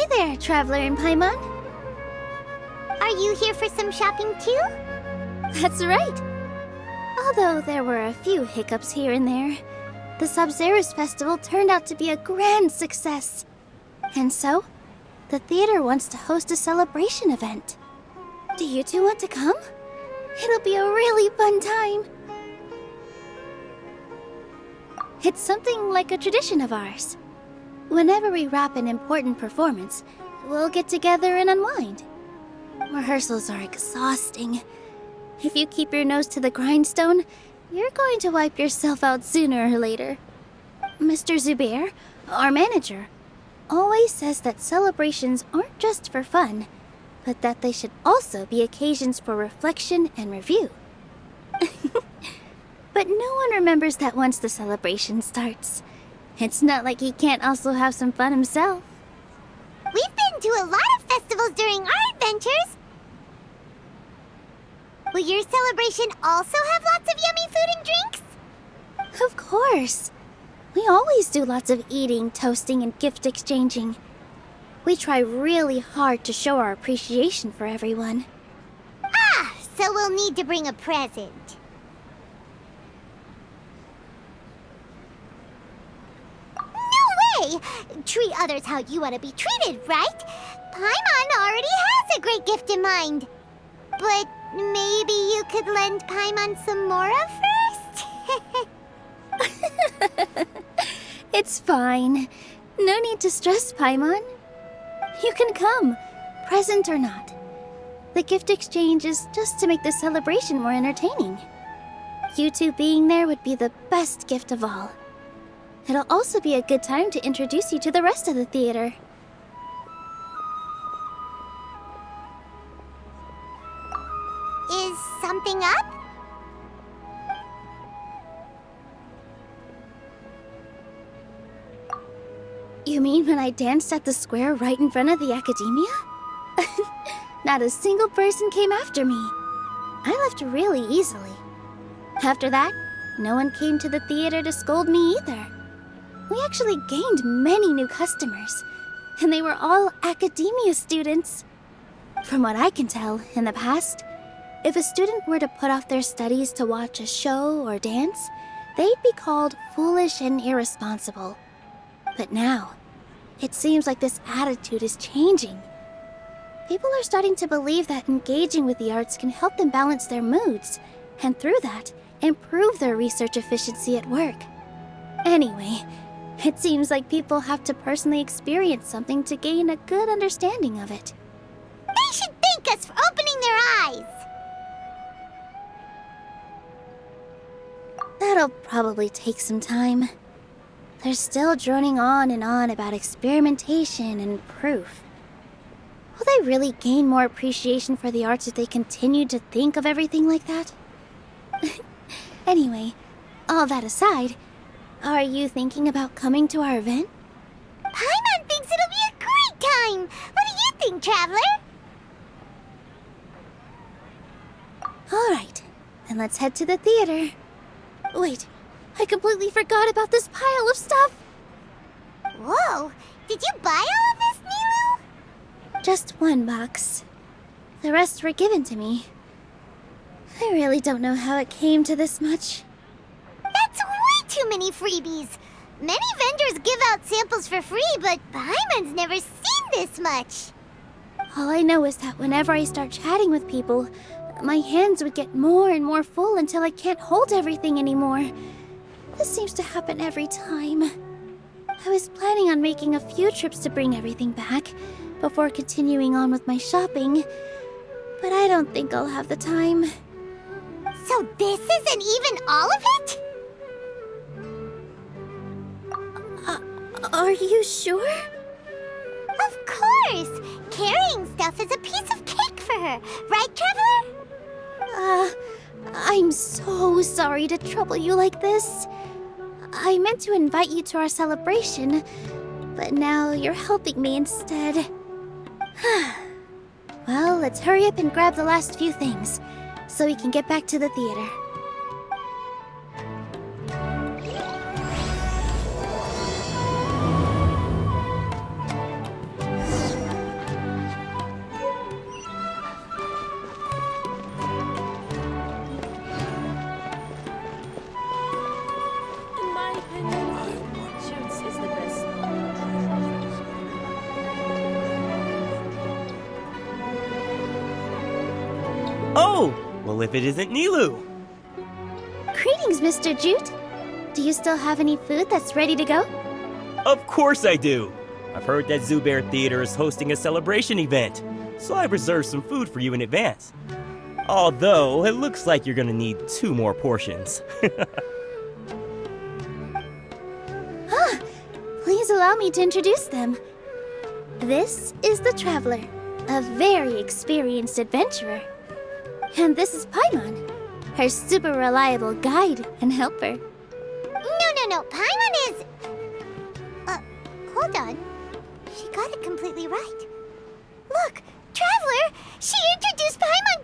there, Traveler in Paimon. Are you here for some shopping too? That's right. Although there were a few hiccups here and there, the Sabzerus Festival turned out to be a grand success. And so, the theater wants to host a celebration event. Do you two want to come? It'll be a really fun time. It's something like a tradition of ours. Whenever we wrap an important performance, we'll get together and unwind. Rehearsals are exhausting. If you keep your nose to the grindstone, you're going to wipe yourself out sooner or later. Mr. Zubair, our manager, always says that celebrations aren't just for fun, but that they should also be occasions for reflection and review. But no one remembers that once the celebration starts. It's not like he can't also have some fun himself. We've been to a lot of festivals during our adventures. Will your celebration also have lots of yummy food and drinks? Of course. We always do lots of eating, toasting, and gift exchanging. We try really hard to show our appreciation for everyone. Ah, so we'll need to bring a present. No way! Treat others how you want to be treated, right? Paimon already has a great gift in mind. But maybe you could lend Paimon some more first? It's fine. No need to stress, Paimon. You can come, present or not. The gift exchange is just to make the celebration more entertaining. You two being there would be the best gift of all. It'll also be a good time to introduce you to the rest of the theater. Is something up? You mean when I danced at the square right in front of the academia? Not a single person came after me. I left really easily. After that, no one came to the theater to scold me either. We actually gained many new customers, and they were all academia students. From what I can tell, in the past, if a student were to put off their studies to watch a show or dance, they'd be called foolish and irresponsible. But now, it seems like this attitude is changing. People are starting to believe that engaging with the arts can help them balance their moods, and through that, improve their research efficiency at work. Anyway, it seems like people have to personally experience something to gain a good understanding of it. They should thank us for opening their eyes! That'll probably take some time. They're still droning on and on about experimentation and proof. Will they really gain more appreciation for the arts if they continue to think of everything like that? Anyway, all that aside, are you thinking about coming to our event? Paimon thinks it'll be a great time! What do you think, Traveler? Alright, then let's head to the theater. Wait, I completely forgot about this pile of stuff! Whoa! Did you buy all of this, Nilu? Just one box. The rest were given to me. I really don't know how it came to this much. That's way too many freebies! Many vendors give out samples for free, but Paimon's never seen this much! All I know is that whenever I start chatting with people, my hands would get more and more full until I can't hold everything anymore. This seems to happen every time. I was planning on making a few trips to bring everything back before continuing on with my shopping, but I don't think I'll have the time. So this isn't even all of it? Are you sure? Of course! Carrying stuff is a piece of cake for her, right, Traveler? I'm so sorry to trouble you like this. I meant to invite you to our celebration, but now you're helping me instead. Well, let's hurry up and grab the last few things, so we can get back to the theater. Oh, well if it isn't Nilu. Greetings, Mr. Jute. Do you still have any food that's ready to go? Of course I do. I've heard that Zubair Theater is hosting a celebration event, so I've reserved some food for you in advance. Although, it looks like you're gonna need 2 more portions. Please allow me to introduce them. This is the Traveler, a very experienced adventurer. And this is Paimon, her super reliable guide and helper. No. Paimon is... hold on. She got it completely right. Look, Traveler! She introduced Paimon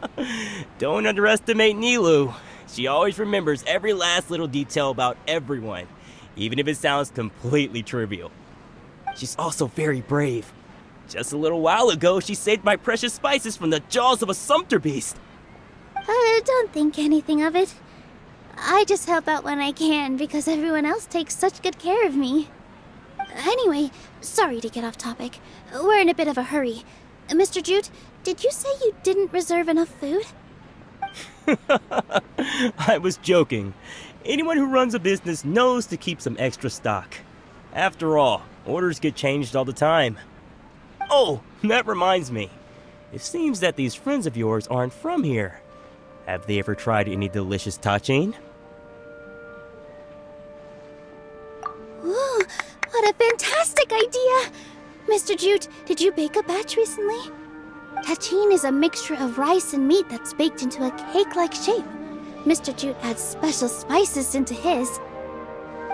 correctly! Don't underestimate Nilu. She always remembers every last little detail about everyone, even if it sounds completely trivial. She's also very brave. Just a little while ago, she saved my precious spices from the jaws of a sumpter beast. Don't think anything of it. I just help out when I can because everyone else takes such good care of me. Anyway, sorry to get off topic. We're in a bit of a hurry. Mr. Jute, did you say you didn't reserve enough food? I was joking. Anyone who runs a business knows to keep some extra stock. After all, orders get changed all the time. Oh, that reminds me. It seems that these friends of yours aren't from here. Have they ever tried any delicious tachin? Ooh, what a fantastic idea! Mr. Jute, did you bake a batch recently? Tachin is a mixture of rice and meat that's baked into a cake-like shape. Mr. Jute adds special spices into his.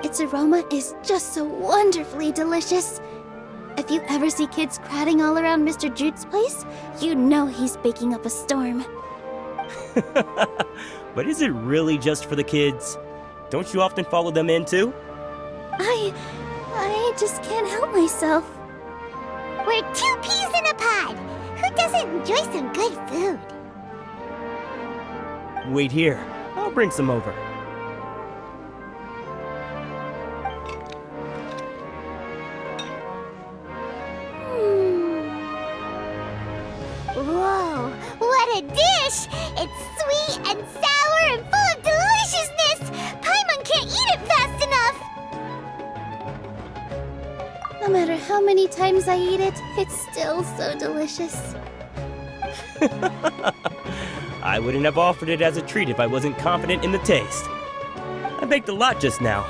Its aroma is just so wonderfully delicious. If you ever see kids crowding all around Mr. Jute's place, you know he's baking up a storm. But is it really just for the kids? Don't you often follow them in too? I just can't help myself. We're 2 peas in a pod! Who doesn't enjoy some good food? Wait here. I'll bring some over. Whoa, what a dish! It's sweet and sour and full of deliciousness! Paimon can't eat it fast enough! No matter how many times I eat it, it's still so delicious. I wouldn't have offered it as a treat if I wasn't confident in the taste. I baked a lot just now,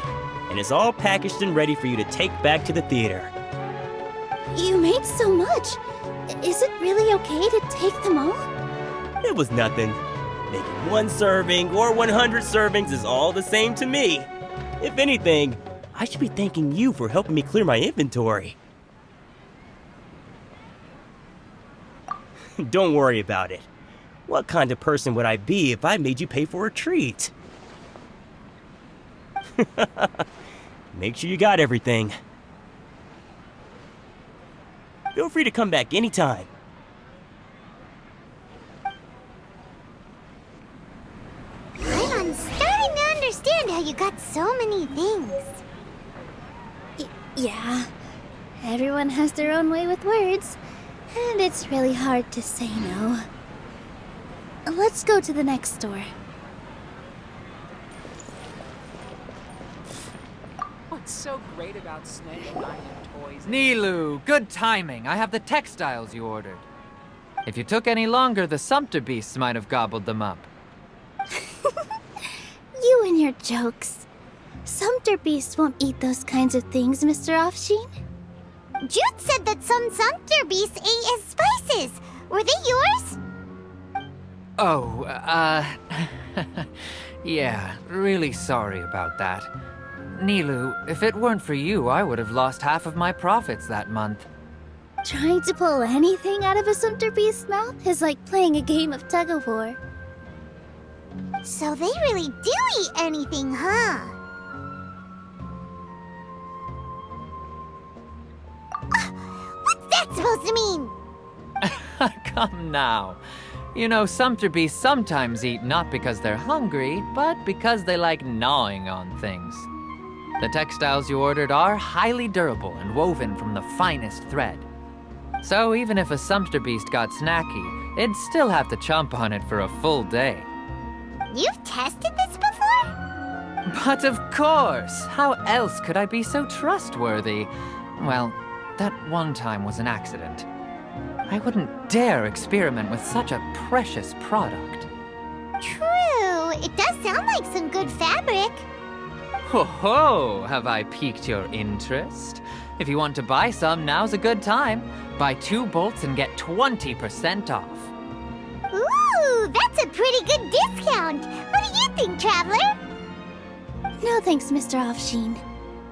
and it's all packaged and ready for you to take back to the theater. You made so much. Is it really okay to take them all? It was nothing. Making 1 serving or 100 servings is all the same to me. If anything, I should be thanking you for helping me clear my inventory. Don't worry about it. What kind of person would I be if I made you pay for a treat? Make sure you got everything. Feel free to come back anytime. I'm starting to understand how you got so many things. Yeah. Everyone has their own way with words, and it's really hard to say no. Let's go to the next store. What's so great about Sned and I and toys? Nilu, good timing. I have the textiles you ordered. If you took any longer, the sumpter beasts might have gobbled them up. You and your jokes. Sumpter beasts won't eat those kinds of things, Mr. Offsheen. Jude said that some sumpter beasts ate his spices. Were they yours? Oh, yeah, really sorry about that. Nilu, if it weren't for you, I would have lost half of my profits that month. Trying to pull anything out of a sumpter beast's mouth is like playing a game of tug-of-war. So they really do eat anything, huh? What's that supposed to mean? Come now. You know, sumpter beasts sometimes eat not because they're hungry, but because they like gnawing on things. The textiles you ordered are highly durable and woven from the finest thread. So even if a sumpter beast got snacky, it'd still have to chomp on it for a full day. You've tested this before? But of course! How else could I be so trustworthy? Well, that one time was an accident. I wouldn't dare experiment with such a precious product. True. It does sound like some good fabric. Ho ho! Have I piqued your interest? If you want to buy some, now's a good time. Buy 2 bolts and get 20% off. Ooh, that's a pretty good discount. What do you think, Traveler? No thanks, Mr. Offsheen.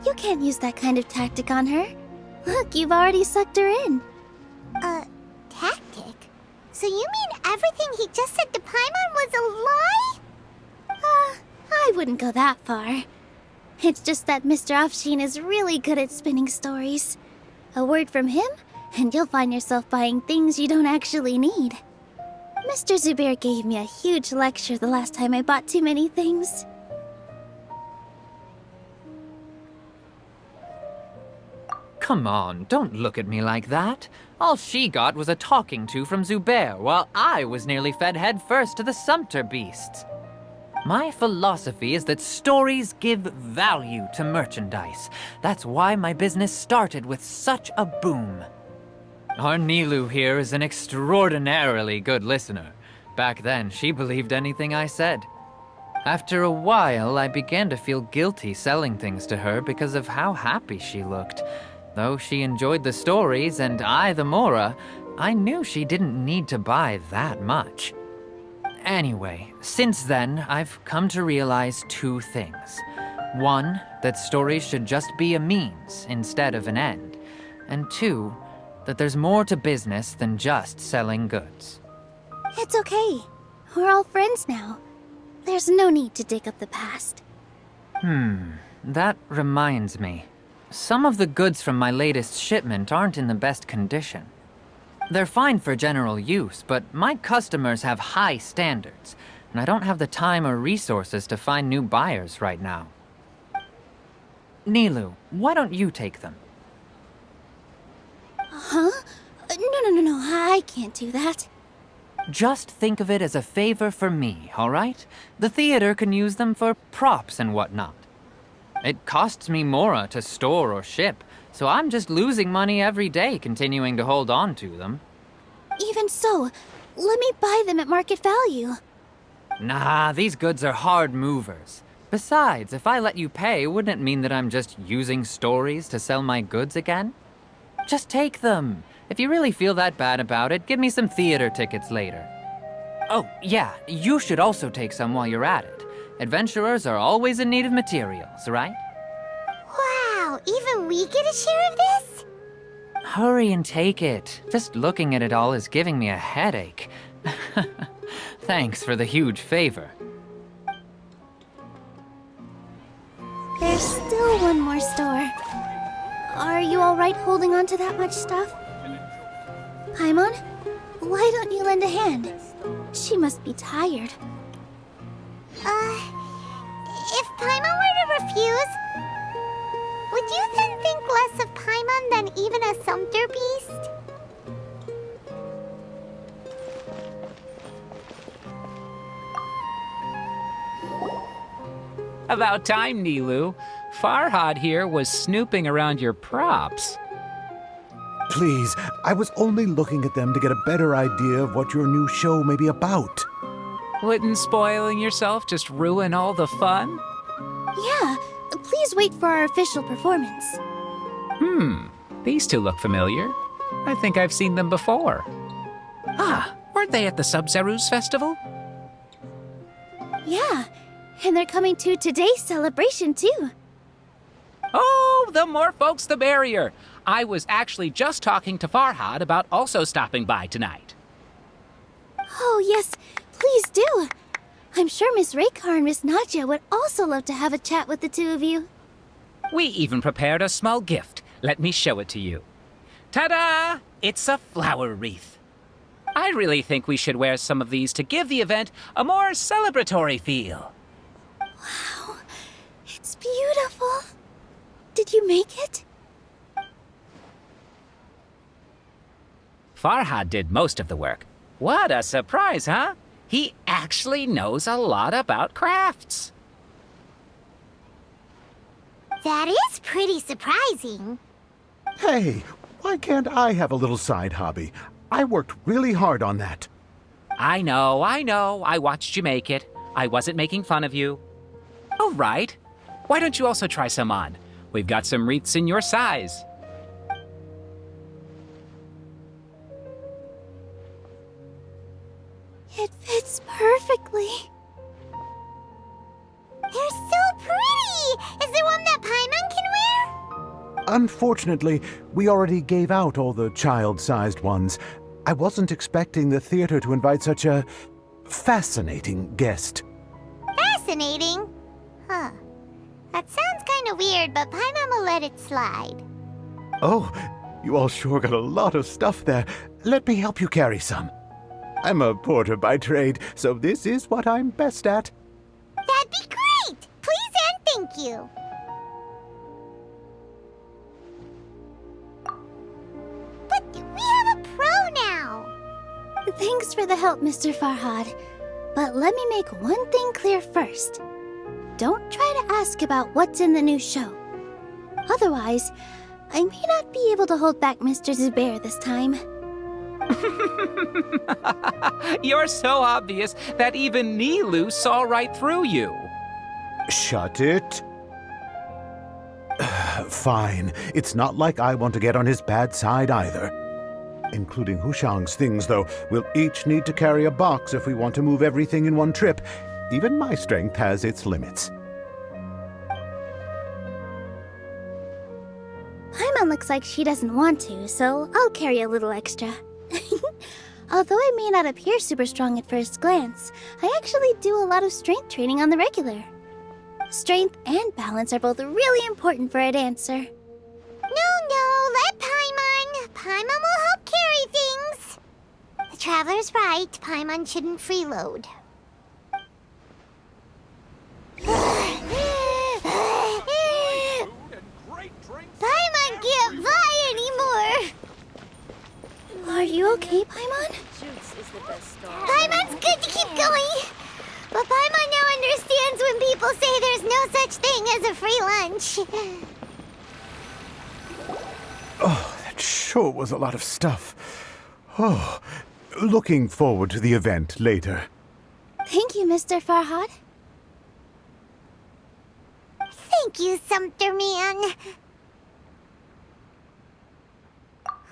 You can't use that kind of tactic on her. Look, you've already sucked her in. Tactic? So you mean everything he just said to Paimon was a lie? I wouldn't go that far. It's just that Mr. Offsheen is really good at spinning stories. A word from him, and you'll find yourself buying things you don't actually need. Mr. Zubair gave me a huge lecture the last time I bought too many things. Come on, don't look at me like that. All she got was a talking to from Zubair, while I was nearly fed headfirst to the sumpter beasts. My philosophy is that stories give value to merchandise. That's why my business started with such a boom. Our Nilu here is an extraordinarily good listener. Back then, she believed anything I said. After a while, I began to feel guilty selling things to her because of how happy she looked. Though she enjoyed the stories and I the Mora, I knew she didn't need to buy that much. Anyway, since then, I've come to realize 2 things. 1, that stories should just be a means instead of an end. And 2, that there's more to business than just selling goods. It's okay. We're all friends now. There's no need to dig up the past. That reminds me. Some of the goods from my latest shipment aren't in the best condition. They're fine for general use, but my customers have high standards, and I don't have the time or resources to find new buyers right now. Nilu, why don't you take them? Huh? No, I can't do that. Just think of it as a favor for me, all right? The theater can use them for props and whatnot. It costs me Mora to store or ship, so I'm just losing money every day continuing to hold on to them. Even so, let me buy them at market value. Nah, these goods are hard movers. Besides, if I let you pay, wouldn't it mean that I'm just using stories to sell my goods again? Just take them. If you really feel that bad about it, give me some theater tickets later. Oh, yeah, you should also take some while you're at it. Adventurers are always in need of materials, right? Wow, even we get a share of this? Hurry and take it. Just looking at it all is giving me a headache. Thanks for the huge favor. There's still one more store. Are you alright holding on to that much stuff? Paimon, why don't you lend a hand? She must be tired. If Paimon were to refuse, would you then think less of Paimon than even a sumpter beast? About time, Nilu. Farhad here was snooping around your props. Please, I was only looking at them to get a better idea of what your new show may be about. Wouldn't spoiling yourself just ruin all the fun? Yeah, please wait for our official performance. These two look familiar. I think I've seen them before. Ah, weren't they at the Sub-Zerus festival? Yeah, and they're coming to today's celebration too. Oh, the more folks the merrier. I was actually just talking to Farhad about also stopping by tonight. Oh yes, please do. I'm sure Miss Raykar and Miss Nadja would also love to have a chat with the two of you. We even prepared a small gift. Let me show it to you. Ta-da! It's a flower wreath. I really think we should wear some of these to give the event a more celebratory feel. Wow, it's beautiful. Did you make it? Farhad did most of the work. What a surprise, huh? He actually knows a lot about crafts. That is pretty surprising. Hey, why can't I have a little side hobby? I worked really hard on that. I know. I watched you make it. I wasn't making fun of you. All right. Why don't you also try some on? We've got some wreaths in your size. It fits perfectly. They're so pretty! Is there one that Paimon can wear? Unfortunately, we already gave out all the child-sized ones. I wasn't expecting the theater to invite such a fascinating guest. Fascinating? Huh. That sounds kind of weird, but Paimon will let it slide. Oh, you all sure got a lot of stuff there. Let me help you carry some. I'm a porter by trade, so this is what I'm best at. That'd be great! Please and thank you. But we have a pro now. Thanks for the help, Mr. Farhad. But let me make one thing clear first. Don't try to ask about what's in the new show. Otherwise, I may not be able to hold back Mr. Zubair this time. You're so obvious that even Nilu saw right through you. Shut it. Fine. It's not like I want to get on his bad side either. Including Hushang's things, though. We'll each need to carry a box if we want to move everything in one trip. Even my strength has its limits. Paimon looks like she doesn't want to, so I'll carry a little extra. Although I may not appear super strong at first glance, I actually do a lot of strength training on the regular. Strength and balance are both really important for a dancer. No, let Paimon. Paimon will help carry things. The Traveler's right. Paimon shouldn't freeload. Paimon can't fly anymore. Are you okay, Paimon? Paimon's good to keep going. But Paimon now understands when people say there's no such thing as a free lunch. Oh, that sure was a lot of stuff. Oh, looking forward to the event later. Thank you, Mr. Farhad. Thank you, Sumpter Man.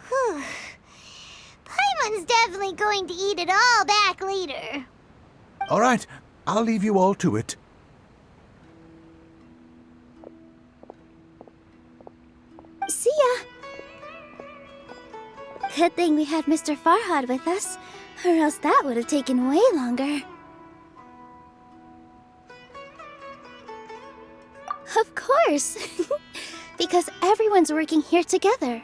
Whew. Paimon's definitely going to eat it all back later. All right, I'll leave you all to it. See ya! Good thing we had Mr. Farhad with us, or else that would have taken way longer. Of course! Because everyone's working here together.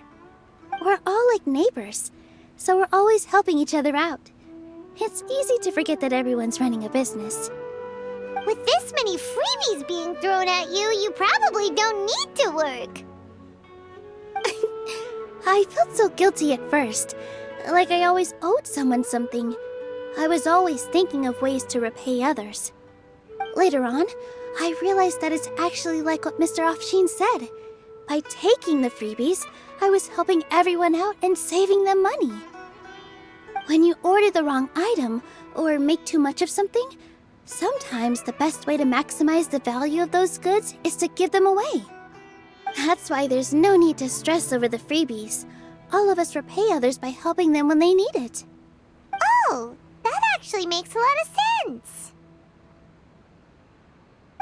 We're all like neighbors, so we're always helping each other out. It's easy to forget that everyone's running a business. With this many freebies being thrown at you, you probably don't need to work. I felt so guilty at first, like I always owed someone something. I was always thinking of ways to repay others. Later on, I realized that it's actually like what Mr. Afshin said. By taking the freebies, I was helping everyone out and saving them money. When you order the wrong item or make too much of something, sometimes the best way to maximize the value of those goods is to give them away. That's why there's no need to stress over the freebies. All of us repay others by helping them when they need it. Oh, that actually makes a lot of sense.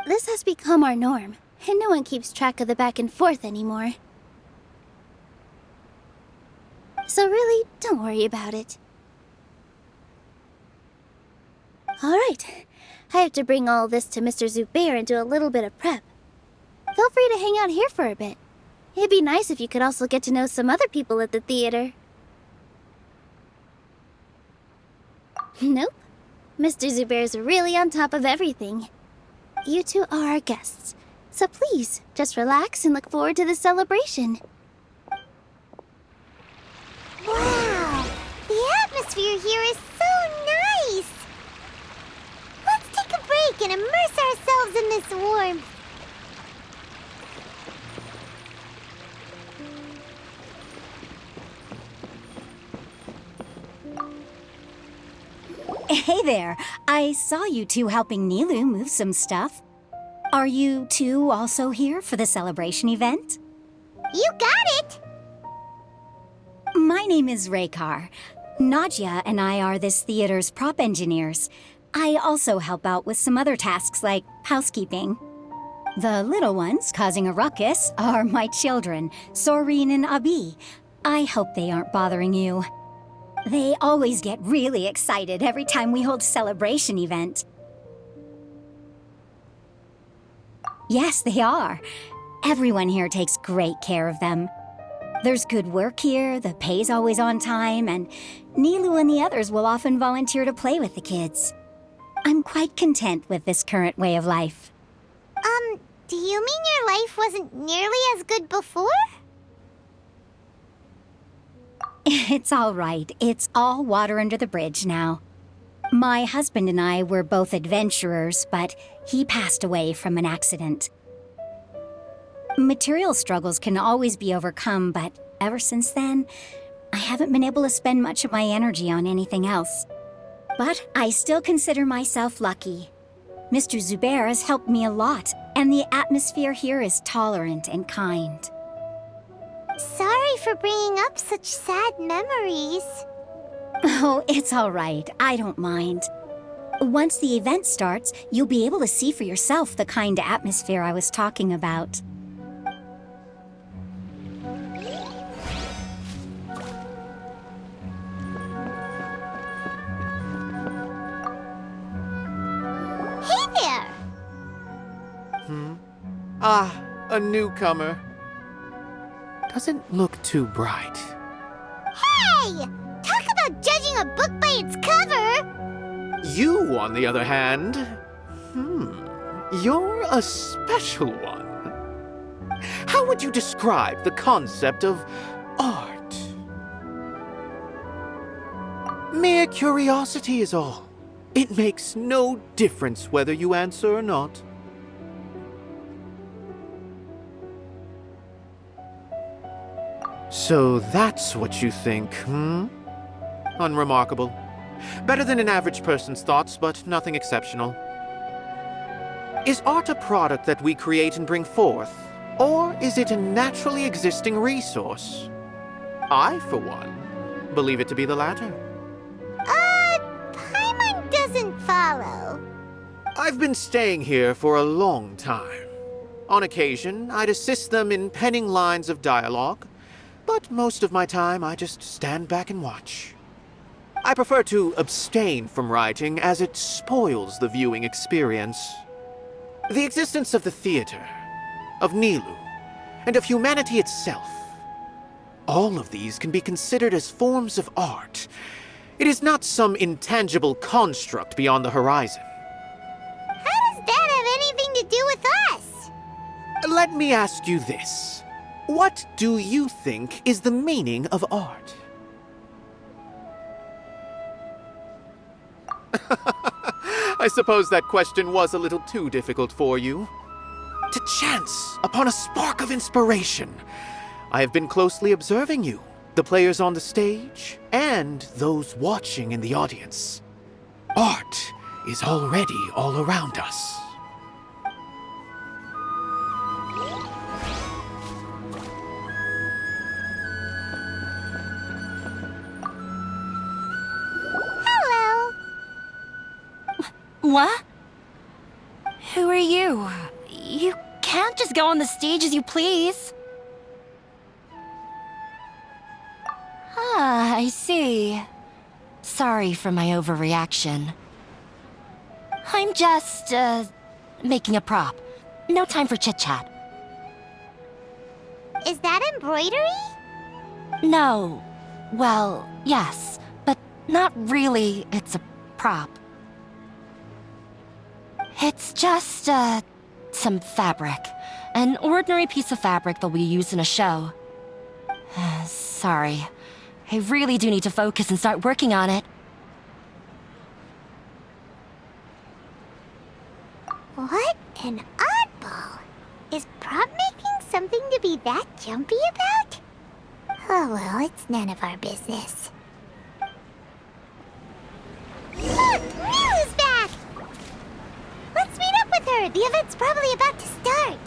This has become our norm, and no one keeps track of the back and forth anymore. So really, don't worry about it. Alright, I have to bring all this to Mr. Zubair and do a little bit of prep. Feel free to hang out here for a bit. It'd be nice if you could also get to know some other people at the theater. Nope. Mr. Zubair's really on top of everything. You two are our guests. So please, just relax and look forward to the celebration. Wow! The atmosphere here is so nice! Let's take a break and immerse ourselves in this warmth. Hey there. I saw you two helping Nilu move some stuff. Are you two also here for the celebration event? You got it! My name is Raykar. Nadia and I are this theater's prop engineers. I also help out with some other tasks like housekeeping. The little ones causing a ruckus are my children, Soreen and Abi. I hope they aren't bothering you. They always get really excited every time we hold a celebration event. Yes, they are. Everyone here takes great care of them. There's good work here, the pay's always on time, and Nilu and the others will often volunteer to play with the kids. I'm quite content with this current way of life. Do you mean your life wasn't nearly as good before? It's all right. It's all water under the bridge now. My husband and I were both adventurers, but he passed away from an accident. Material struggles can always be overcome, but ever since then, I haven't been able to spend much of my energy on anything else. But I still consider myself lucky. Mr. Zubair has helped me a lot, and the atmosphere here is tolerant and kind. Sorry for bringing up such sad memories. Oh, it's all right. I don't mind. Once the event starts, you'll be able to see for yourself the kind of atmosphere I was talking about. Hey there! Ah, a newcomer. Doesn't look too bright. Hey! Talk about judging a book by its cover! You, on the other hand, you're a special one. How would you describe the concept of art? Mere curiosity is all. It makes no difference whether you answer or not. So that's what you think, Unremarkable. Better than an average person's thoughts, but nothing exceptional. Is art a product that we create and bring forth, or is it a naturally existing resource? I, for one, believe it to be the latter. Paimon doesn't follow. I've been staying here for a long time. On occasion, I'd assist them in penning lines of dialogue, but most of my time I just stand back and watch. I prefer to abstain from writing as it spoils the viewing experience. The existence of the theater, of Nilu, and of humanity itself, all of these can be considered as forms of art. It is not some intangible construct beyond the horizon. How does that have anything to do with us? Let me ask you this. What do you think is the meaning of art? I suppose that question was a little too difficult for you. To chance upon a spark of inspiration, I have been closely observing you, the players on the stage, and those watching in the audience. Art is already all around us. Hello. What? Who are you? You can't just go on the stage as you please. Ah, I see. Sorry for my overreaction. I'm just, making a prop. No time for chit-chat. Is that embroidery? No. Well, yes, but not really. It's a prop. It's just, some fabric. An ordinary piece of fabric that'll be used in a show. Sorry. I really do need to focus and start working on it. What an oddball. Is prop making something to be that jumpy about? Oh well, it's none of our business. Look! Milu's back! Let's meet up with her! The event's probably about to start!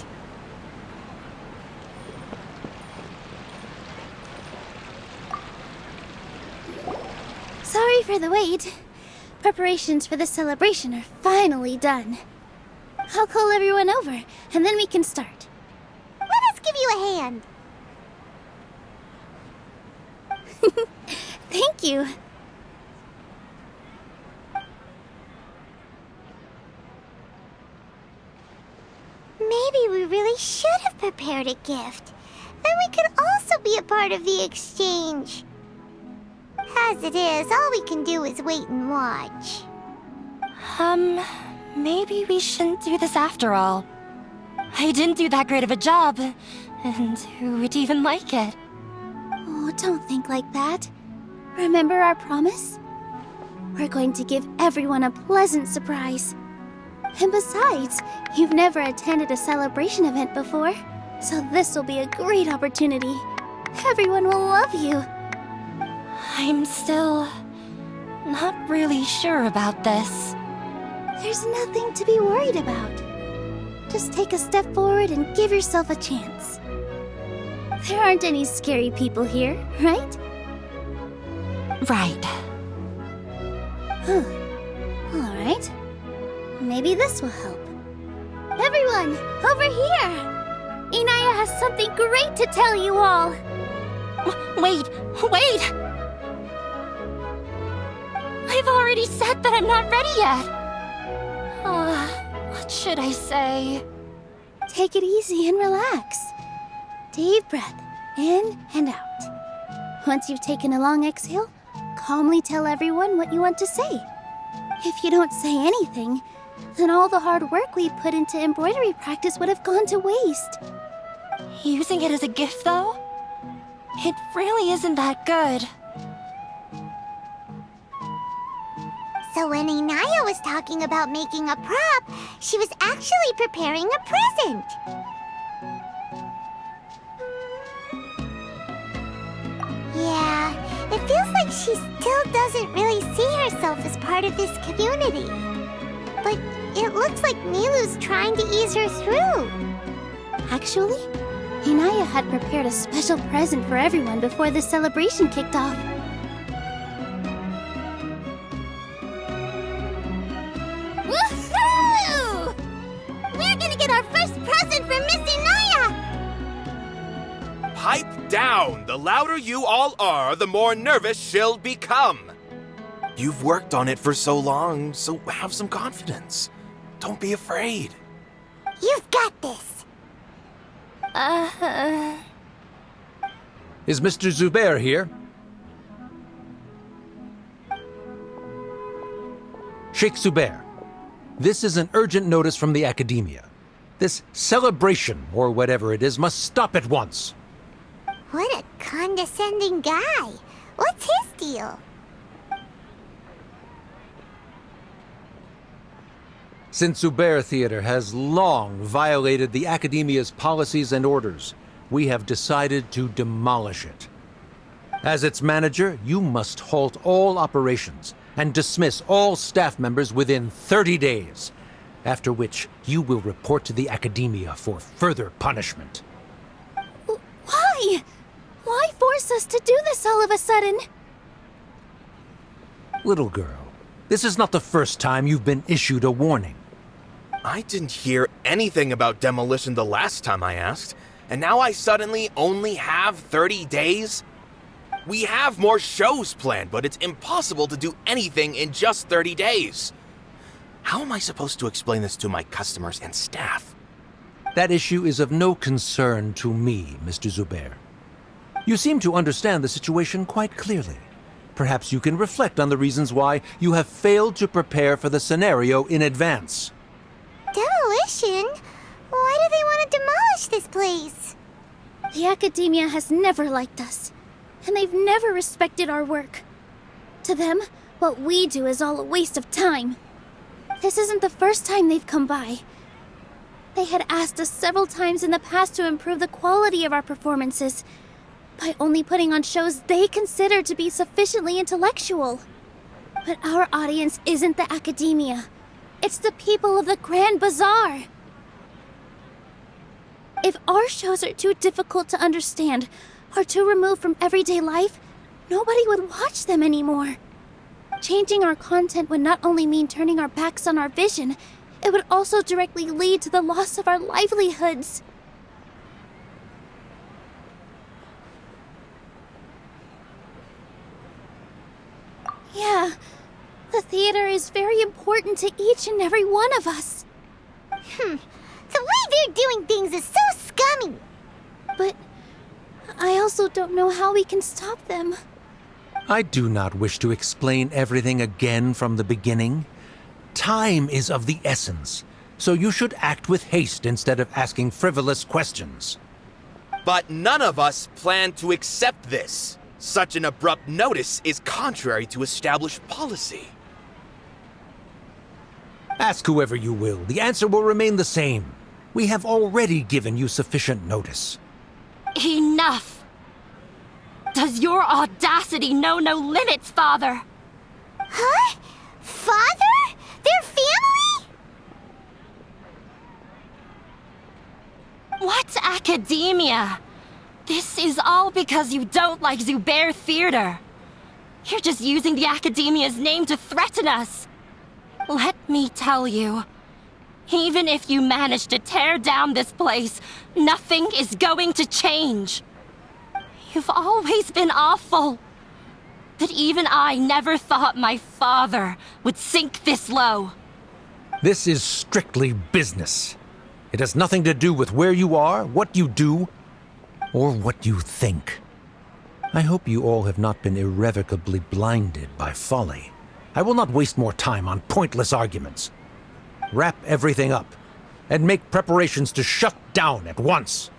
Sorry for the wait. Preparations for the celebration are finally done. I'll call everyone over, and then we can start. Let us give you a hand! Thank you. Maybe we really should have prepared a gift. Then we could also be a part of the exchange. As it is, all we can do is wait and watch. Maybe we shouldn't do this after all. I didn't do that great of a job, and who would even like it? Oh, don't think like that. Remember our promise? We're going to give everyone a pleasant surprise. And besides, you've never attended a celebration event before, so this will be a great opportunity. Everyone will love you. I'm still not really sure about this. There's nothing to be worried about. Just take a step forward and give yourself a chance. There aren't any scary people here, right? Right. Huh. All right. Maybe this will help. Everyone, over here! Inaya has something great to tell you all! Wait! I've already said that I'm not ready yet! What should I say? Take it easy and relax. Deep breath, in and out. Once you've taken a long exhale, calmly tell everyone what you want to say. If you don't say anything, then all the hard work we put into embroidery practice would have gone to waste. Using it as a gift, though? It really isn't that good. So when Inaya was talking about making a prop, she was actually preparing a present. Yeah, it feels like she still doesn't really see herself as part of this community. But it looks like Milu's trying to ease her through. Actually, Inaya had prepared a special present for everyone before the celebration kicked off. Woohoo! We're gonna get our first present from Miss Inaya! Pipe down! The louder you all are, the more nervous she'll become. You've worked on it for so long, so have some confidence. Don't be afraid. You've got this! Is Mr. Zubair here? Sheikh Zubair, this is an urgent notice from the Academia. This celebration, or whatever it is, must stop at once. What a condescending guy. What's his deal? Since Zubair Theater has long violated the Academia's policies and orders, we have decided to demolish it. As its manager, you must halt all operations and dismiss all staff members within 30 days, after which you will report to the Academia for further punishment. Why? Why force us to do this all of a sudden? Little girl, this is not the first time you've been issued a warning. I didn't hear anything about demolition the last time I asked, and now I suddenly only have 30 days? We have more shows planned, but it's impossible to do anything in just 30 days. How am I supposed to explain this to my customers and staff? That issue is of no concern to me, Mr. Zubair. You seem to understand the situation quite clearly. Perhaps you can reflect on the reasons why you have failed to prepare for the scenario in advance. Demolition? Why do they want to demolish place. The academia has never liked us, and they've never respected our work. To them, what we do is all a waste of time. This isn't the first time they've come by. They had asked us several times in the past to improve the quality of our performances by only putting on shows they consider to be sufficiently intellectual. But our audience isn't the academia. It's the people of the Grand Bazaar. If our shows are too difficult to understand or too removed from everyday life, nobody would watch them anymore. Changing our content would not only mean turning our backs on our vision, it would also directly lead to the loss of our livelihoods. Yeah, the theater is very important to each and every one of us. The way they're doing things is so scummy. But I also don't know how we can stop them. I do not wish to explain everything again from the beginning. Time is of the essence, so you should act with haste instead of asking frivolous questions. But none of us plan to accept this. Such an abrupt notice is contrary to established policy. Ask whoever you will, the answer will remain the same. We have already given you sufficient notice. Enough! Does your audacity know no limits, Father? Huh? Father? Their family? What academia? This is all because you don't like Zubair Theater. You're just using the academia's name to threaten us. Let me tell you, even if you manage to tear down this place, nothing is going to change. You've always been awful. But even I never thought my father would sink this low. This is strictly business. It has nothing to do with where you are, what you do, or what you think. I hope you all have not been irrevocably blinded by folly. I will not waste more time on pointless arguments. Wrap everything up, and make preparations to shut down at once.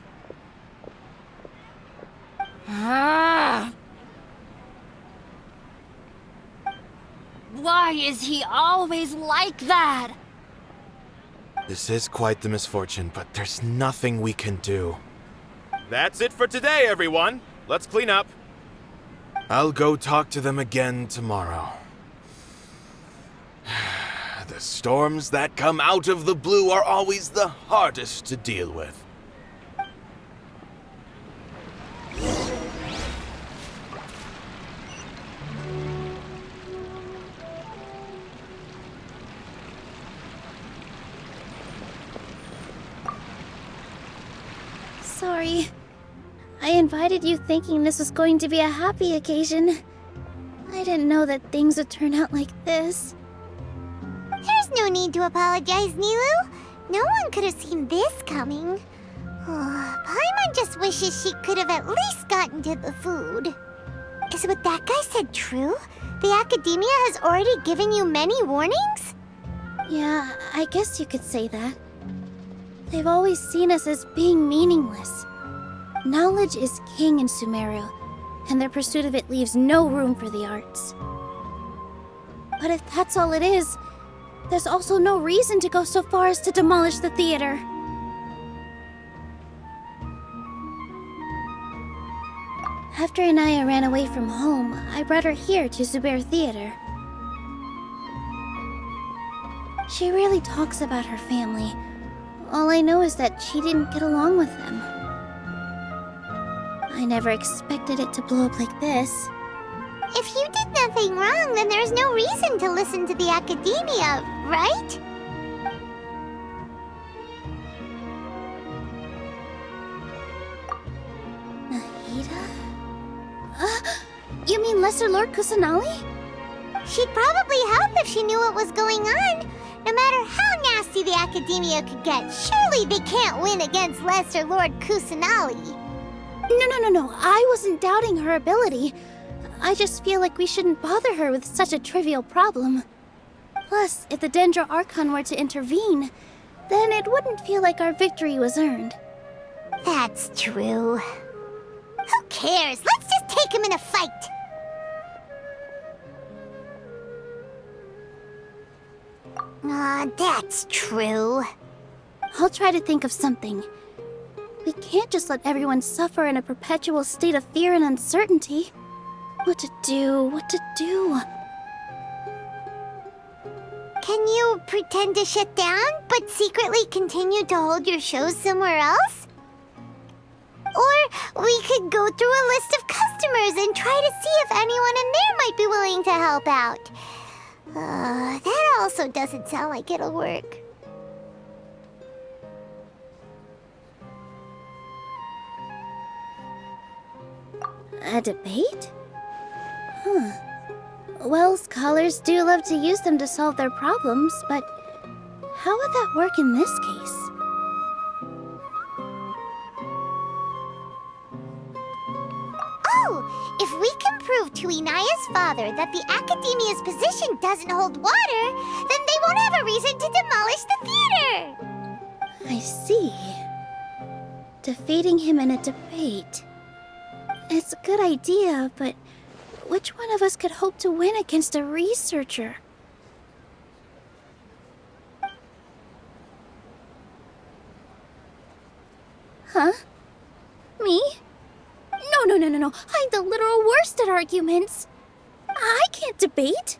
Why is he always like that? This is quite the misfortune, but there's nothing we can do. That's it for today, everyone. Let's clean up. I'll go talk to them again tomorrow. The storms that come out of the blue are always the hardest to deal with. Sorry. I invited you thinking this was going to be a happy occasion. I didn't know that things would turn out like this. There's no need to apologize, Nilu. No one could have seen this coming. Paimon just wishes she could have at least gotten to the food. Is what that guy said true? The academia has already given you many warnings? Yeah, I guess you could say that. They've always seen us as being meaningless. Knowledge is king in Sumeru, and their pursuit of it leaves no room for the arts. But if that's all it is, there's also no reason to go so far as to demolish the theater. After Anaya ran away from home, I brought her here to Zubair Theater. She rarely talks about her family. All I know is that she didn't get along with them. I never expected it to blow up like this. If you did nothing wrong, then there's no reason to listen to the academia, right? Nahida? You mean Lesser Lord Kusanali? She'd probably help if she knew what was going on. No matter how nasty the academia could get, surely they can't win against Lesser Lord Kusanali. No. I wasn't doubting her ability. I just feel like we shouldn't bother her with such a trivial problem. Plus, if the Dendro Archon were to intervene, then it wouldn't feel like our victory was earned. That's true. Who cares? Let's just take him in a fight. That's true. I'll try to think of something. We can't just let everyone suffer in a perpetual state of fear and uncertainty. What to do? What to do? Can you pretend to shut down, but secretly continue to hold your shows somewhere else? Or we could go through a list of customers and try to see if anyone in there might be willing to help out. That also doesn't sound like it'll work. A debate? Huh. Well, scholars do love to use them to solve their problems, but how would that work in this case? Oh, if we can prove to Inaya's father that the Academia's position doesn't hold water, then they won't have a reason to demolish the theater! I see. Defeating him in a debate. It's a good idea, but which one of us could hope to win against a researcher? Huh? Me? No. I'm the literal worst at arguments. I can't debate.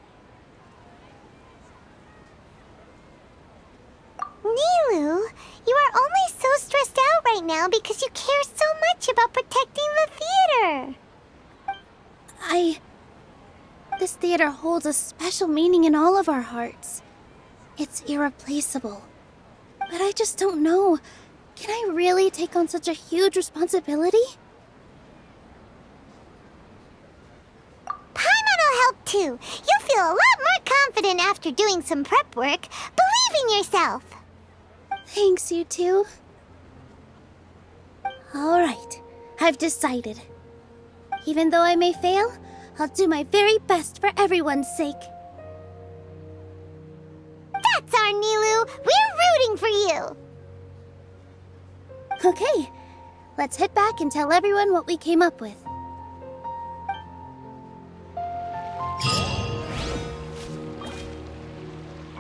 Nilu, you are only so stressed out right now because you care so much about protecting the theater. This theater holds a special meaning in all of our hearts. It's irreplaceable. But I just don't know. Can I really take on such a huge responsibility? Paimon'll help too. You'll feel a lot more confident after doing some prep work. Believe in yourself. Thanks, you two. Alright, I've decided. Even though I may fail, I'll do my very best for everyone's sake. That's our Nilu. We're rooting for you. Okay, let's head back and tell everyone what we came up with.